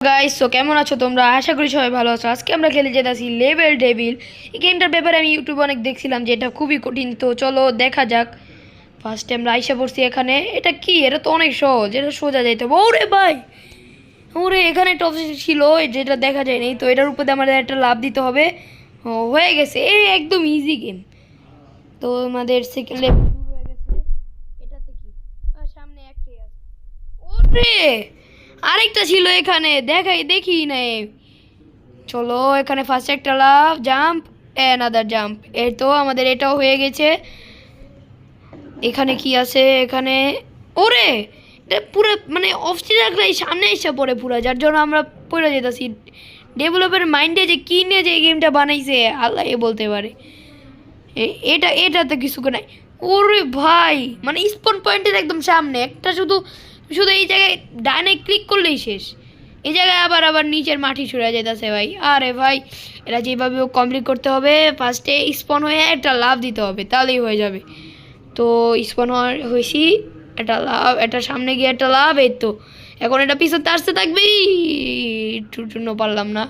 Guys, so কেমন আছো তোমরা? আশা করি সবাই ভালো আছো। আজকে আমরা খেলে যেতেছি লেভেল ডেভিল। এই গেমটার ব্যাপারে আমি ইউটিউবে অনেক দেখছিলাম যে এটা খুবই কঠিন, তো চলো দেখা যাক। ফার্স্টে আমরা আইসা পড়ছি এখানে। এটা কি? এটা তো অনেক সহজ, এটা সোজা যাইতে হবে। ওরে ভাই, ওরে এখানে একটা অপশন ছিল যেটা দেখা যায়নি, তো এটার উপরে আমাদের একটা লাভ দিতে হবে। ও হয়ে গেছে, এই একদম ইজি গেম। তো আমাদের সেকেন্ড লেভেল শুরু হয়ে গেছে। এটাতে কি সামনে একটাই আছে। ওরে আরেকটা ছিল এখানে, দেখি নাই। চলো এখানে ফার্স্ট একটা লাভ জাম্প, অ্যানাদার জাম্প। এই তো আমাদের এটাও হয়ে গেছে। এখানে কি আছে এখানে? ওরে এটা পুরো মানে অফস্টিল রাখলেই সামনে এসে পড়ে পুরো, যার জন্য আমরা পড়ে যেতেছি। ডেভেলপার মাইন্ডে যে কী নিয়ে যে এই গেমটা বানাইছে আল্লাহ বলতে পারে। এটাতে কিছু নাই। ওরে ভাই, মানে স্পন পয়েন্টের একদম সামনে একটা, শুধু শুধু এই জায়গায় ডানে ক্লিক করলেই শেষ। এই জায়গায় আবার আবার নিচের মাটি ছুড়ে যেতেছে ভাই। আরে ভাই, এটা যেভাবে কমপ্লিট করতে হবে, ফার্স্টে স্পন হয়ে একটা লাভ দিতে হবে, তাহলেই হয়ে যাবে। তো স্পন হয়েছি, একটা লাভ, একটা সামনে গিয়ে একটা লাভ। এই তো এখন এটা পিছনে আসতে থাকবি। একটুর জন্য পারলাম না,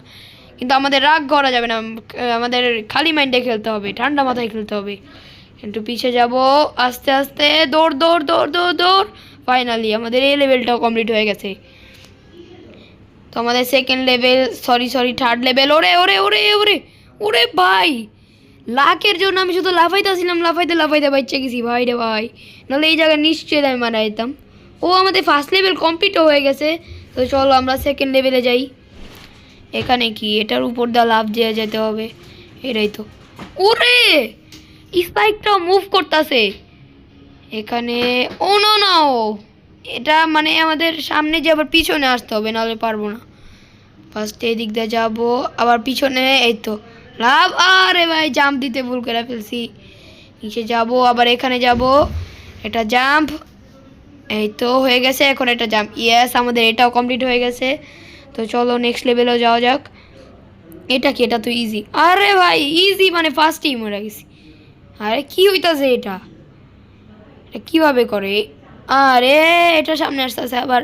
কিন্তু আমাদের রাগ করা যাবে না, আমাদের খালি মাইন্ডে খেলতে হবে, ঠান্ডা মাথায় খেলতে হবে। একটু পিছিয়ে যাব, আস্তে আস্তে দৌড় দৌড় দৌড় দৌড় দৌড়। ফাইনালি আমাদের এই লেভেলটাও কমপ্লিট হয়ে গেছে। তো আমাদের second level, sorry third level. ওরে ওরে ওরে ওরে ওরে ভাই, লাখের জন্য আমি শুধু লাফাইতেছিলাম, লাফাইতে লাফাইতে বাচ্চা গেছি ভাই রে ভাই, নাহলে এই জায়গায় নিশ্চয়ই আমি মারা যেতাম। ও আমাদের ফার্স্ট লেভেল কমপ্লিটও হয়ে গেছে। তো চলো আমরা সেকেন্ড লেভেলে যাই। এখানে কি? এটার উপর দা লাভ দিয়ে যেতে হবে, এটাই তো। ওরে স্পাইকটাও মুভ করতেছে এখানে। ও নো না, এটা মানে আমাদের সামনে যে আবার পিছনে আসতে হবে, নাহলে পারবো না। ফার্স্টে এই দিক দিয়ে যাবো, আবার পিছনে। এই তো লাভ। আরে ভাই জাম্প দিতে ভুল করে ফেলছি। নিচে যাব, আবার এখানে যাব, এটা জাম্প। এই তো হয়ে গেছে, এখন এটা জাম্প। ইয়েস, আমাদের এটাও কমপ্লিট হয়ে গেছে। তো চলো নেক্সট লেভেলেও যাওয়া যাক। এটা কি? এটা তো ইজি। আরে ভাই ইজি মানে ফার্স্টেই মরে গেছি। আরে কি হইতাছে এটা? এটা কীভাবে করে? আরে এটা সামনে আসতেছে আবার।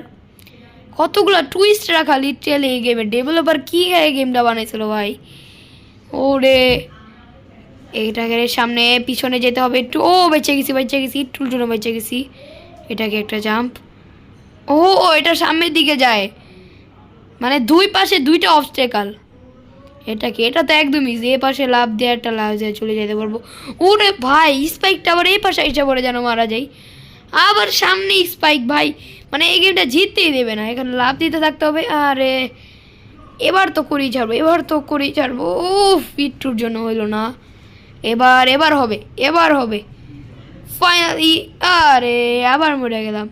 কতগুলো টুইস্ট রাখা লিটারালি এই গেমের। ডেভেলপার কি এই গেমটা বানাইছিল ভাই। ওরে এটাকে সামনে পিছনে যেতে হবে একটু। ও বেঁচে গেছি, বেঁচে গেছি, একটুর জন্য বেঁচে গেছি। এটাকে একটা জাম্প। ও এটা সামনের দিকে যায়, মানে দুই পাশে দুইটা অবস্টেকাল। এটা কি? এটা তো একদম ইজি। এ পাশে লাভ দিয়ে একটা লাভ দিয়ে চলে যেতে পারবো। ওরে ভাই স্পাইকটা আবার এই পাশে এসে পড়ে যেন মারা যায়। আবার সামনে স্পাইক ভাই, মানে এই গেমটা জিততেই দেবে না, এখানে লাভ দিতে থাকতে হবে। আরে এবার তো করেই ছাড়বো, এবার তো করেই ছাড়বো। ও একটুর জন্য হইলো না। এবার এবার হবে, এবার হবে ফাইনালি। আরে আবার মরে গেলাম।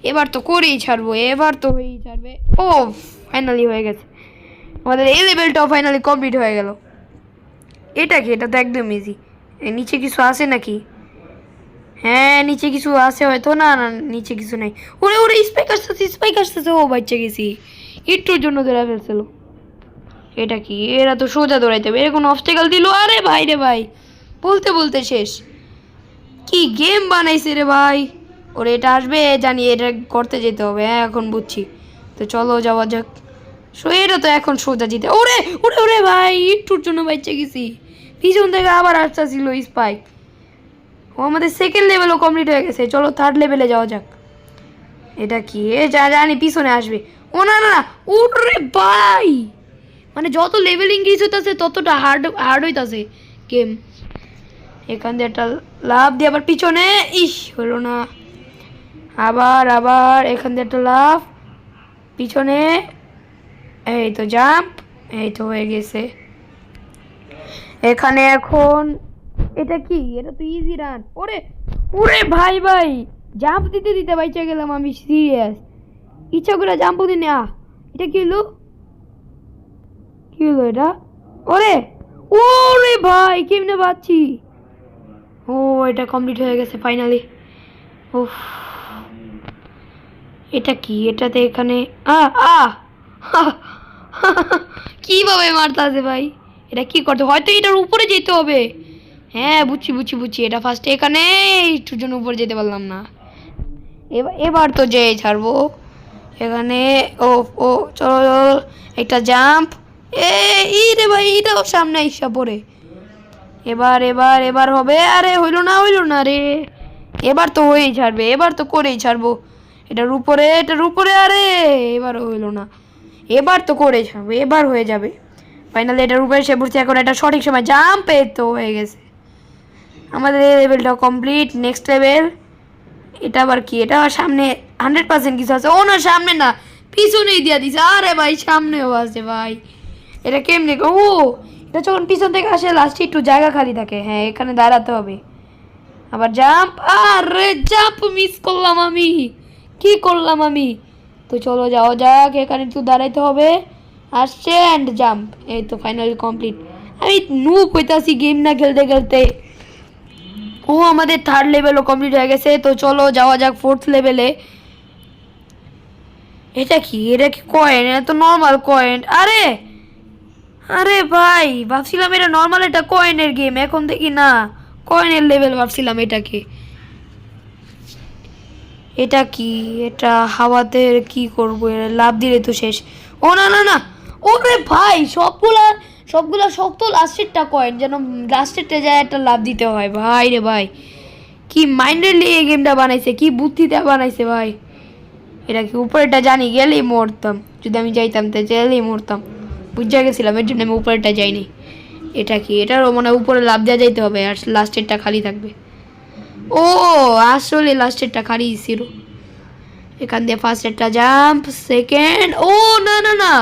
এবার তো করেই ছাড়বো, এবার তো হয়েই ছাড়বে। ও ফাইনালি হয়ে গেছে, আমাদের এই লেভেলটাও ফাইনালি কমপ্লিট হয়ে গেল। এটা কি? এটা তো একদম ইজি। নিচে কিছু আছে নাকি? হ্যাঁ নিচে কিছু আছে হয়তো। না না নিচে কিছু নাই। ওরে ওরে স্পাইক আসতেছে, স্পাইক আসতেছে। ও বাচ্চা গেছি, একটুর জন্য ধরে ফেলছিল। এটা কি? এরা তো সোজা দৌড়াইতে হবে, এর কোনো অবস্টেকাল দিল? আরে ভাই রে ভাই, বলতে বলতে শেষ। কি গেম বানাইছে রে ভাই। ওরে এটা আসবে জানি, এটা করতে যেতে হবে। হ্যাঁ এখন বুঝছি। তো চলো যাওয়া যাক। এটা তো এখন সোজা জিতে। ওরে ওরে ওরে ভাই, একটুর জন্য বাচ্চা গেছি। পিছন থেকে আবার আসতেছিল স্পাইক। ও আমাদের সেকেন্ড লেভেলও কমপ্লিট হয়ে গেছে। চলো থার্ড লেভেলে যাওয়া যাক। এটা কি? এ যা জানি পিছনে আসবে। ও না না না, ওরে ভাই, মানে যত লেভেল ইনক্রিজ হইতেছে ততটা হার্ড হার্ড হইতাছে গেম। এখান দিয়ে একটা লাভ দিয়ে আবার পিছনে, ইস হলো না। আবার আবার এখান দিয়ে একটা লাভ, পিছনে। এই তো জাম্প। এই তো হয়ে গেছে। এখানে এখন এটা কি? এটা তো ইজি রান। ওরে ওরে ভাই ভাই, জাম্প দিতে দিতে বাইচে গেলাম আমি, সিরিয়াস। ইচ্ছা করে জাম্প দিনে। এটা কি হলো? কি হলো এটা? ওরে ওরে ভাই কেমনে পাচ্ছি। ও এটা কমপ্লিট হয়ে গেছে ফাইনালি। উফ এটা কি? এটাতে এখানে আ আ কিভাবে মারতাছে ভাই? এটা কি করতে? হয়তো এটার উপরে যেতে হবে। হ্যাঁ বুঝছি বুঝছি বুঝছি। এটা ফার্স্টে এখানে একটুর জন্য উপরে যেতে পারলাম না। এবার এবার তো যেয়ে ছাড়বো। এখানে ও ও চলো চলো একটা জাম্প এই রে ভাই এটাও সামনে আইসা পড়ে এবার এবার এবার হবে আরে হইলো না রে এবার তো হয়েই ছাড়বে এবার তো করেই ছাড়বো এটার উপরে আরে এবারও হইলো না এবার তো করে ছাড়বো এবার হয়ে যাবে ফাইনালি এটার উপরে সে পড়ছে এখন এটা সঠিক সময় জাম্পে তো হয়ে গেছে আমাদের এই লেভেলটা কমপ্লিট নেক্সট লেভেল এটা আবার কি এটা সামনে 100% কিছু আছে ও না সামনে না পিছনেই দিয়া দিছে আরে ভাই সামনেও আছে ভাই এটা কেমনে ও এটা যখন পিছন থেকে আসে লাস্টে একটু জায়গা খালি থাকে হ্যাঁ এখানে দাঁড়াতে হবে আবার জাম্প আরে জাম্প মিস করলাম আমি কি করলাম আমি তো চলো যাও যাক এখানে একটু দাঁড়াইতে হবে আসছে অ্যান্ড জাম্প এই তো ফাইনালি কমপ্লিট আমি নুব হইতাছি গেম না খেলতে খেলতে ও আমাদের 3rd লেভেলও কমপ্লিট হয়ে গেছে তো চলো যাওয়া যাক 4th লেভেলে এটা কি কয়েন এটা তো নর্মাল কয়েন আরে আরে ভাই ভাবছিলাম এটা নর্মাল একটা কয়েনের গেম এখন দেখি না কয়েনের লেভেল ভাবছিলাম এটাকে এটা কি এটা হাওয়াতে কি করবো লাভ দিলে তো শেষ ও না না না ওরে ভাই সবগুলা শক্ত লাস্টেরটা কয়েন যেন লাস্টেরটা যায় একটা লাভ দিতে হয় ভাই রে ভাই কি মাইন্ডেডলি এই গেমটা বানাইছে কি বুদ্ধিতে বানাইছে ভাই এটা কি উপরেটা জানি গেলেই মরতাম যদি আমি যাইতাম তো গেলেই মরতাম বুঝা গেছিলাম এর জন্য আমি উপরেটা যাইনি এটা কি এটারও মনে উপরে লাভ দেওয়া যাইতে হবে আর লাস্টেরটা খালি থাকবে ও আসলে লাস্টেরটা খালি ছিল এখান দিয়ে ফার্স্ট একটা জাম্প সেকেন্ড ও না না না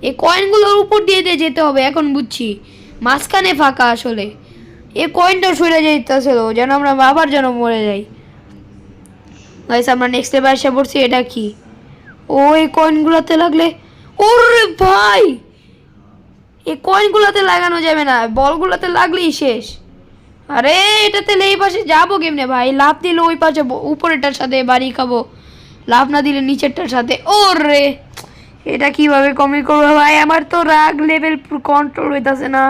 এই কয়েনগুলোর উপর দিয়ে যেতে হবে এখন বুঝছি মাঝখানে ফাঁকা আসলে এই কয়েনটা সরে যাইতেছিল যেন আমরা আবার যেন মরে যাই গাইস আমরা নেক্সট লেভেল এসে পড়ছি এটা কি ও এই কয়েনগুলোতে লাগলে ওরে ভাই এই কয়েনগুলোতে লাগানো যাবে না বলগুলোতে লাগলেই শেষ আরে এটাতে এই পাশে যাবো কেমনে ভাই লাভ দিলে ওই পাশে উপরেরটার সাথে বাড়ি খাবো লাভ না দিলে নিচেরটার সাথে ওরে এটা কিভাবে কমপ্লিট করবো ভাই আমার তো রাগ লেভেল কন্ট্রোল হইতাছে না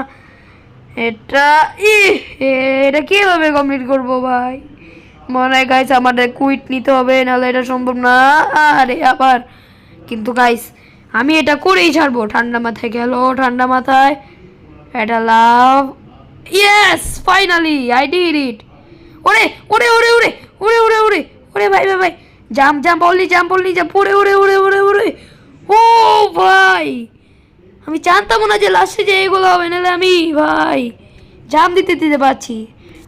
এটা কিভাবে কমপ্লিট করবো ভাই মনে হয় গাইস আমাদের কুইট নিতে হবে নাহলে এটা সম্ভব না আরে আবার কিন্তু গাইস আমি এটা করেই ছাড়বো ঠান্ডা মাথায় গেল ঠান্ডা মাথায় এটা লাভ yes finally I did it ওরে ওরে ওরে ওরে ওরে ওরে ওরে ওরে ভাই ভাই ভাই জাম্প বললি জাম্প ওরে ওরে ওরে ওরে ওরে ও ভাই আমি জানতাম না যে লাস্টে যে এগুলো হবে নাহলে আমি ভাই জাম্প দিতে পারছি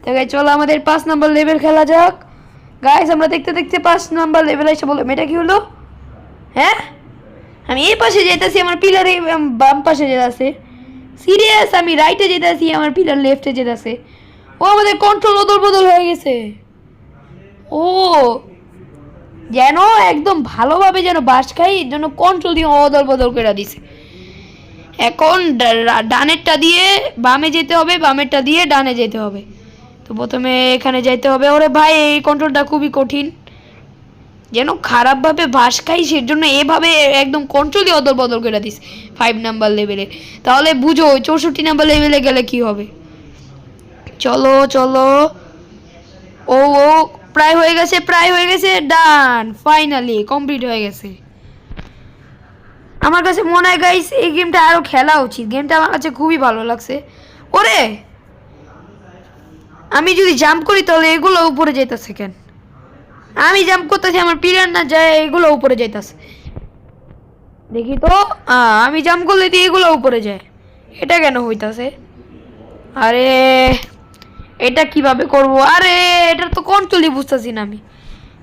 তো গাইস চলো আমাদের 5 নম্বর লেভেল খেলা যাক গাইস আমরা দেখতে দেখতে 5 নম্বর লেভেল এসে বললাম এটা কি হলো হ্যাঁ আমি এই পাশে যেতেছি আমার পিলারে বাম পাশে যেতেছে সিরিয়াস আমি রাইটে যেতেছি আমার পিলার লেফটে যেতেছে ও আমাদের কন্ট্রোল অদল বদল হয়ে গেছে ও যেন একদম ভালোভাবে যেন বাস খাই এর জন্য কন্ট্রোল দিয়ে অদল বদল করে দিছে এখন ডানেরটা দিয়ে বামে যেতে হবে বামেরটা দিয়ে ডানে যেতে হবে তো প্রথমে এখানে যাইতে হবে ওরে ভাই এই কন্ট্রোলটা খুবই কঠিন যেন খারাপভাবে ভাস খাই সের জন্য এভাবে একদম কন্ট্রোলই অদল বদল করে দিস 5 নাম্বার লেভেলে তাহলে বুঝো 64 নাম্বার লেভেলে গেলে কি হবে চলো চলো ও ও প্রায় হয়ে গেছে ডান ফাইনালি কমপ্লিট হয়ে গেছে আমার কাছে মনে হয় গাইস এই গেমটা আরো খেলা উচিত গেমটা আমার কাছে খুবই ভালো লাগছে ওরে আমি যদি জাম্প করি তাহলে এগুলো উপরে যেতেছে কেন আমি জাম্প করতেছি আমার পিলার না যায় এগুলো উপরে যাইতেছে দেখি তো আমি জাম্প করলে দিয়ে এগুলো উপরে যায় এটা কেন হইতাছে আরে এটা কিভাবে করব আরে এটা তো কন্ট্রোলই বুঝতেছি না আমি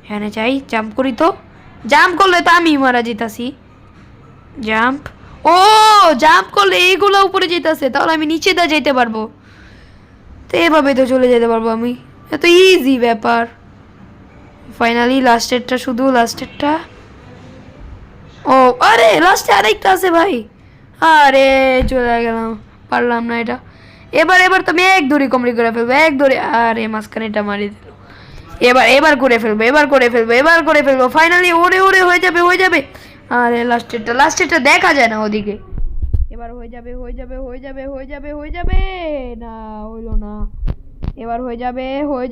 এখানে যাই জাম্প করি তো জাম্প করলে তো আমি মারা যেতেছি জাম্প ও জাম্প করলে এইগুলো উপরে যেতেছে তাহলে আমি নিচে দা যেতে পারবো তো এভাবে তো চলে যেতে পারবো আমি এত ইজি ব্যাপার ফাইনালি লাস্টেরটা ও আরে লাস্টে আরেকটা আছে ভাই আরে চলে গেলাম পারলাম না এটা এবার তো আমি এক দড়ি কমপ্লিট করে ফেলবো এক দড়ি আরে মাঝখানেটা মারি দিল এবার করে ফেলবো ফাইনালি ওরে ওরে হয়ে যাবে আরে লাস্টেরটা দেখা যায় না ওদিকে এবার হয়ে যাবে না হইলো না এবার হয়ে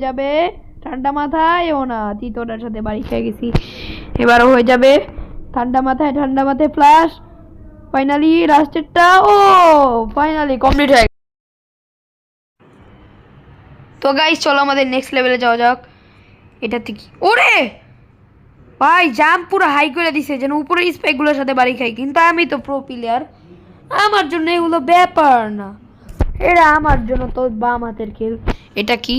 যাবে ঠান্ডা মাথায় ও না তিতোটার সাথে বাড়ি খেয়ে গেছি এবারও হয়ে যাবে ঠান্ডা মাথায় ফ্লাশ। ফাইনালি লাস্টেরটা, ও ফাইনালি কমপ্লিট হয়ে গেল। তো গাইস চলো আমাদের নেক্সট লেভেলে যাওয়া যাক। এটা কি ওরে ভাই, জাম্প পুরো হাই করে দিছে যেন উপরে স্পাইকগুলোর সাথে বাড়ি খাই, কিন্তু আমি তো প্রো প্লেয়ার, আমার জন্য এগুলো ব্যাপার না, এটা আমার জন্য তো বাম হাতের খেল। এটা কি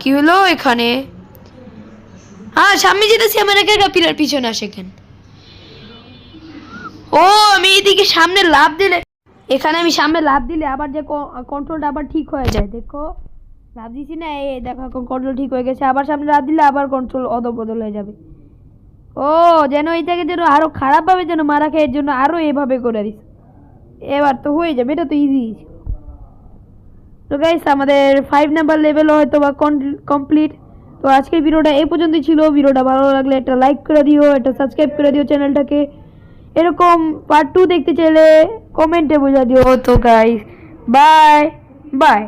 কি হলো এখানে? সামনে যেতেছি, আমার একা পিলার পিছনে আসে কেন? ও আমি এদিকে সামনে লাফ দিলে, এখানে আমি সামনে লাফ দিলে আবার যে কন্ট্রোলটা আবার ঠিক হয়ে যায়। দেখো লাফ দিছি না, এই দেখো এখন কন্ট্রোল ঠিক হয়ে গেছে। আবার সামনে লাফ দিলে আবার কন্ট্রোল অদবদল হয়ে যাবে। ও যেন এইটাকে যেন আরো খারাপভাবে যেন মারা খায়, এর জন্য আরো এভাবে করে দিস। এবার তো হয়ে যাবে, এটা তো ইজি। তো গাইস আমাদের 5 নাম্বার লেভেল হয়তো বা কমপ্লিট। তো আজকের ভিডিওটা এই পর্যন্তই ছিল। ভিডিওটা ভালো লাগলে একটা লাইক করে দিও, একটা সাবস্ক্রাইব করে দিও চ্যানেলটাকে। এরকম পার্ট 2 দেখতে চাইলে কমেন্টে বোঝা দিও। তো গাইস বাই বাই।